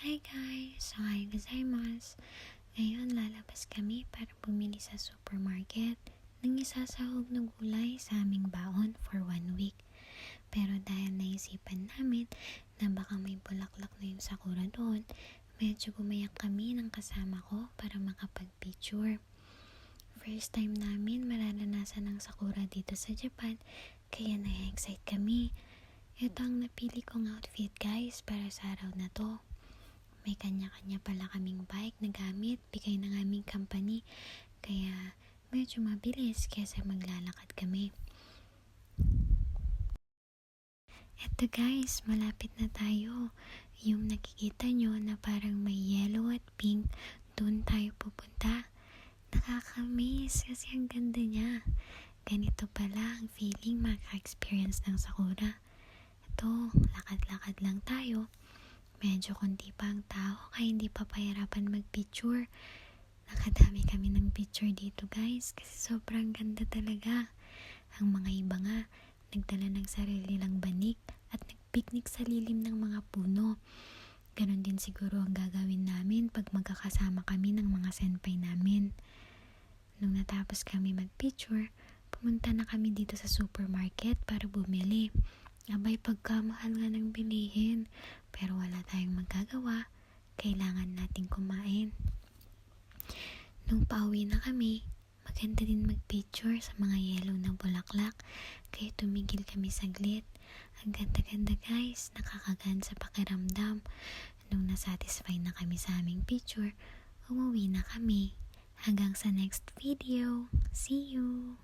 Hi guys! Hi gozaimasu! Ngayon lalabas kami para bumili sa supermarket ng isasahog na gulay sa aming baon for 1 week. Pero dahil naisipan namin na baka may bulaklak na yung sakura doon, medyo gumayak kami ng kasama ko para makapag-picture. First time namin mararanasan ng sakura dito sa Japan, kaya na-excite kami. Ito ang napili kong outfit guys para sa araw na to. May kanya-kanya pala kaming bike na gamit, bigay ng aming company, kaya medyo mabilis kaysa maglalakad kami. Eto guys, malapit na tayo. Yung nakikita nyo na parang may yellow at pink, doon tayo pupunta. Nakakamiss kasi ang ganda niya. Ganito pala ang feeling maka-experience ng sakura. Ito, lakad-lakad lang tayo. Medyo konti pa ang tao kaya hindi pa pahirapan mag-picture. Nakadami kami ng picture dito guys kasi sobrang ganda talaga. Ang mga iba nga, nagdala ng sarili lang banig at nagpiknik sa lilim ng mga puno. Ganon din siguro ang gagawin namin pag magkakasama kami ng mga senpai namin. Nung natapos kami mag-picture, pumunta na kami dito sa supermarket para bumili. Abay, pagkamahal nga ng bilihin, pero wala tayong magagawa, kailangan nating kumain. Nung pauwi na kami, maganda din mag-picture sa mga yellow na bulaklak, kaya tumigil kami saglit. Ang ganda-ganda guys, nakakagaan sa pakiramdam. Nung nasatisfy na kami sa aming picture, umuwi na kami. Hanggang sa next video, see you!